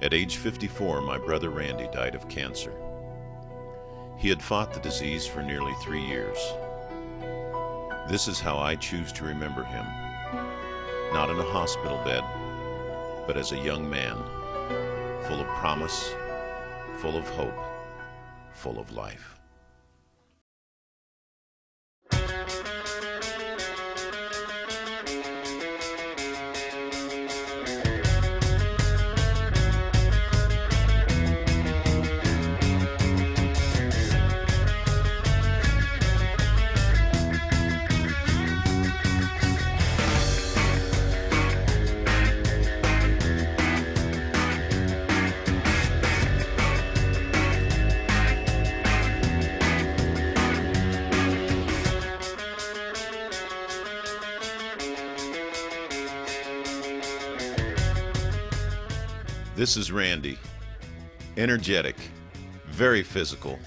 At age 54, my brother Randy died of cancer. He had fought the disease for nearly 3 years. This is how I choose to remember him. Not in a hospital bed, but as a young man, full of promise, full of hope, full of life. This is Randy. Energetic, very physical,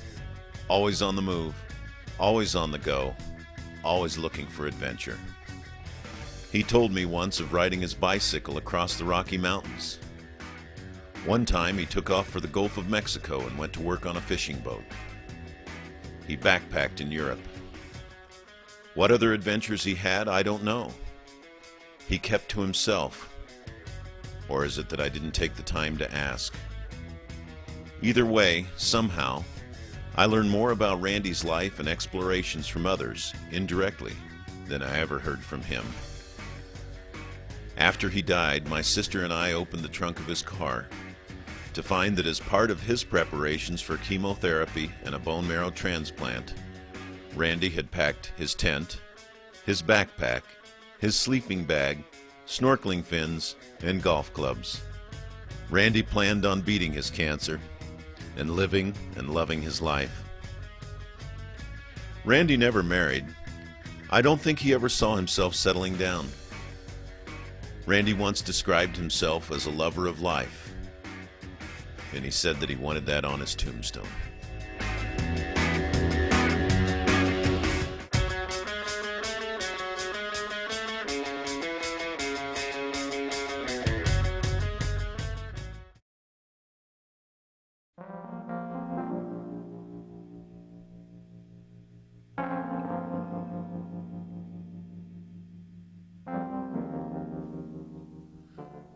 always on the move, always on the go, always looking for adventure. He told me once of riding his bicycle across the Rocky Mountains. One time he took off for the Gulf of Mexico and went to work on a fishing boat. He backpacked in Europe. What other adventures he had, I don't know. He kept to himself. Or is it that I didn't take the time to ask? Either way, somehow, I learned more about Randy's life and explorations from others, indirectly, than I ever heard from him. After he died, my sister and I opened the trunk of his car to find that as part of his preparations for chemotherapy and a bone marrow transplant, Randy had packed his tent, his backpack, his sleeping bag, snorkeling fins, and golf clubs. Randy planned on beating his cancer and living and loving his life. Randy never married. I don't think he ever saw himself settling down. Randy once described himself as a lover of life, and he said that he wanted that on his tombstone.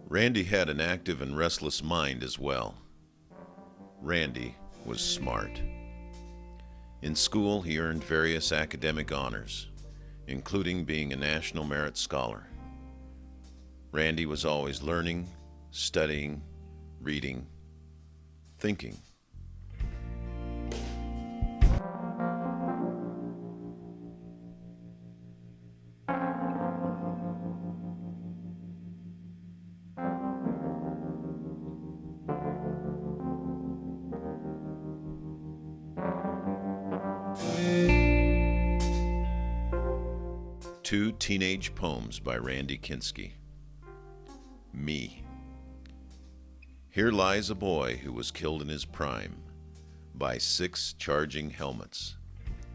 Randy had an active and restless mind as well. Randy was smart. In school, he earned various academic honors, including being a National Merit Scholar. Randy was always learning, studying, reading, thinking. Two teenage poems by Randy Kinskey. Me. Here lies a boy who was killed in his prime by 6 charging helmets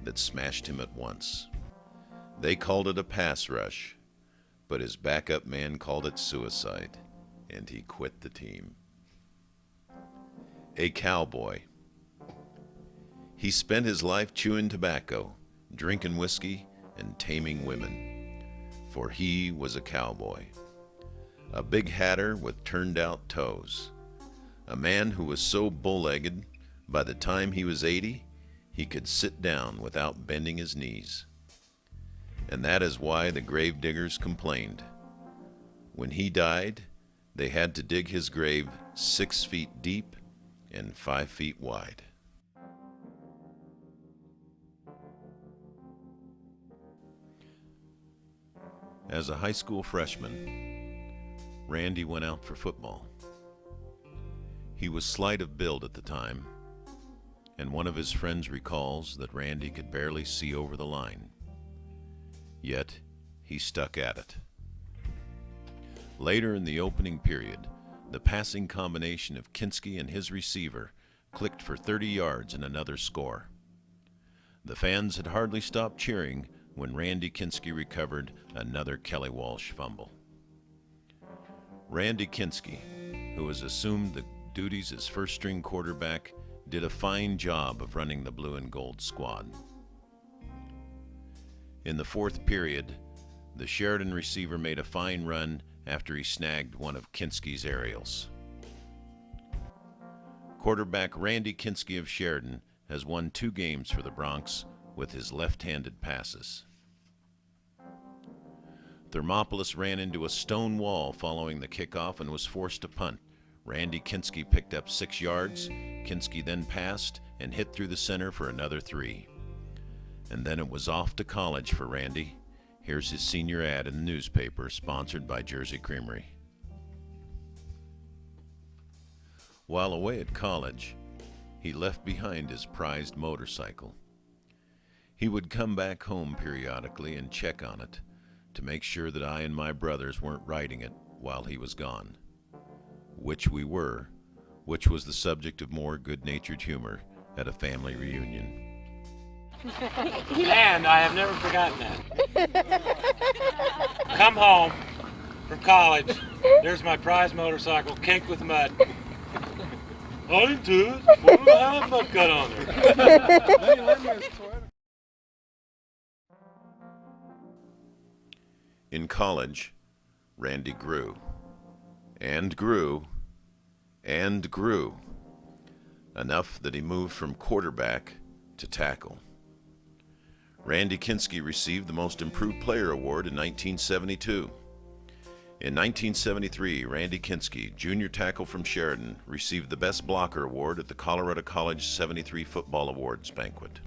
that smashed him at once. They called it a pass rush, but his backup man called it suicide, and he quit the team. A cowboy. He spent his life chewing tobacco, drinking whiskey, and taming women, for he was a cowboy. A big hatter with turned-out toes. A man who was so bull-legged, by the time he was 80, he could sit down without bending his knees. And that is why the grave diggers complained. When he died, they had to dig his grave 6 feet deep and 5 feet wide. As a high school freshman, Randy went out for football. He was slight of build at the time, and one of his friends recalls that Randy could barely see over the line. Yet, he stuck at it. Later in the opening period, the passing combination of Kinskey and his receiver clicked for 30 yards and another score. The fans had hardly stopped cheering when Randy Kinskey recovered another Kelly Walsh fumble. Randy Kinskey, who has assumed the duties as first-string quarterback, did a fine job of running the blue and gold squad. In the fourth period, the Sheridan receiver made a fine run after he snagged one of Kinskey's aerials. Quarterback Randy Kinskey of Sheridan has won 2 games for the Broncs with his left-handed passes. Thermopolis ran into a stone wall following the kickoff and was forced to punt. Randy Kinskey picked up 6 yards. Kinskey then passed and hit through the center for another 3. And then it was off to college for Randy. Here's his senior ad in the newspaper, sponsored by Jersey Creamery. While away at college, he left behind his prized motorcycle. He would come back home periodically and check on it to make sure that I and my brothers weren't riding it while he was gone. Which we were, which was the subject of more good-natured humor at a family reunion. And I have never forgotten that. Come home from college, there's my prize motorcycle caked with mud. I didn't do it. What the hell have mud got on there? In college, Randy grew, and grew, and grew, enough that he moved from quarterback to tackle. Randy Kinskey received the Most Improved Player Award in 1972. In 1973, Randy Kinskey, junior tackle from Sheridan, received the Best Blocker Award at the Colorado College 73 Football Awards banquet.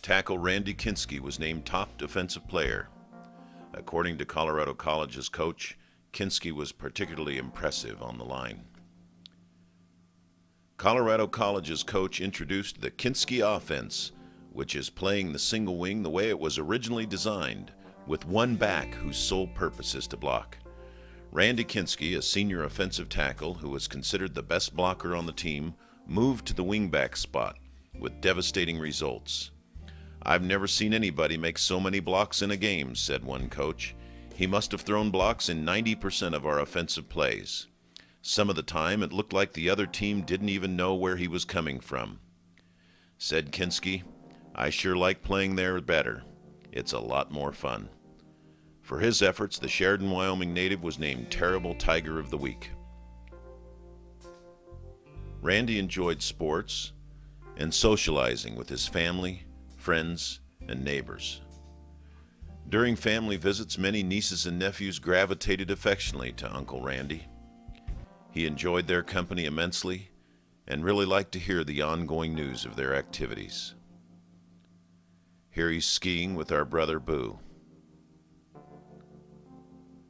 Tackle Randy Kinskey was named top defensive player. According to Colorado College's coach, Kinskey was particularly impressive on the line. Colorado College's coach introduced the Kinskey offense, which is playing the single wing the way it was originally designed, with one back whose sole purpose is to block. Randy Kinskey, a senior offensive tackle who was considered the best blocker on the team, moved to the wingback spot with devastating results. "I've never seen anybody make so many blocks in a game," said one coach. "He must have thrown blocks in 90% of our offensive plays. Some of the time it looked like the other team didn't even know where he was coming from." Said Kinskey, "I sure like playing there better. It's a lot more fun." For his efforts, the Sheridan, Wyoming native was named Terrible Tiger of the Week. Randy enjoyed sports and socializing with his family, friends, and neighbors. During family visits, many nieces and nephews gravitated affectionately to Uncle Randy. He enjoyed their company immensely and really liked to hear the ongoing news of their activities. Here he's skiing with our brother Boo,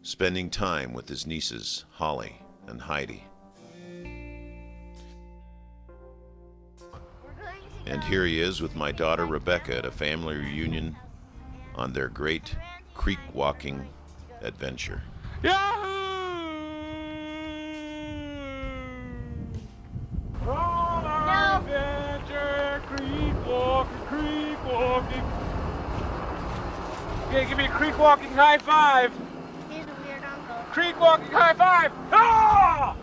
spending time with his nieces Holly and Heidi. And here he is with my daughter Rebecca at a family reunion on their great creek walking adventure. Yahoo! On our adventure, creek walking. Okay, give me a creek walking high five. He's a weird uncle. Creek walking high five. Ah!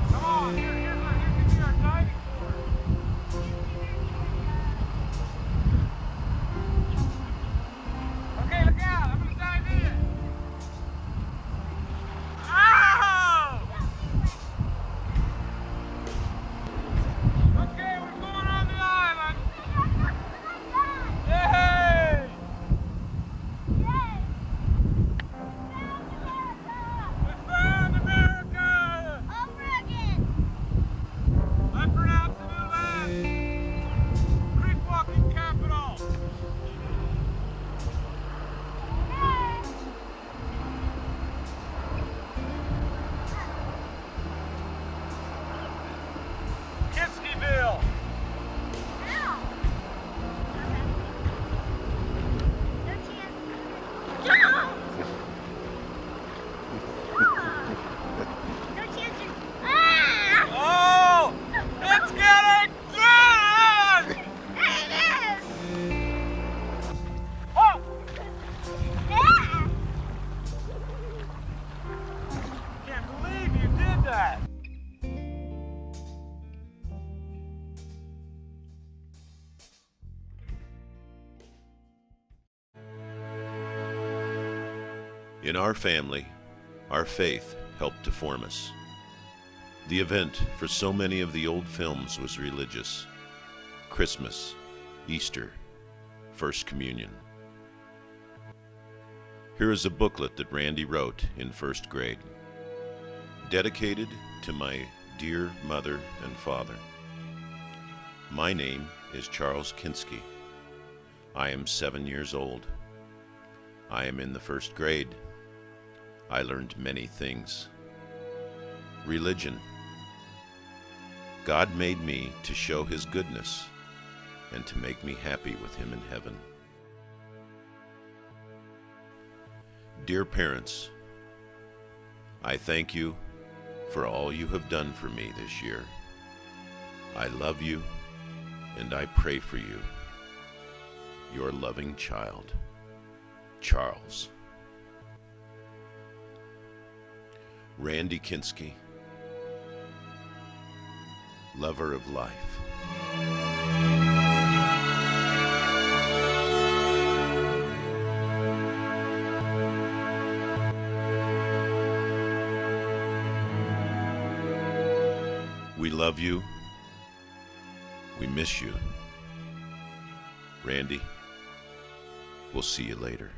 Come on, here's our diving board. Okay, look out, I'm gonna dive in. Ow! Okay, we're going on the island. Yay! In our family, our faith helped to form us. The event for so many of the old films was religious. Christmas, Easter, First Communion. Here is a booklet that Randy wrote in first grade, dedicated to my dear mother and father. My name is Charles Kinskey. I am 7 years old. I am in the first grade. I learned many things. Religion. God made me to show His goodness and to make me happy with Him in heaven. Dear parents, I thank you for all you have done for me this year. I love you and I pray for you. Your loving child, Charles. Randy Kinskey, lover of life. We love you. We miss you. Randy, we'll see you later.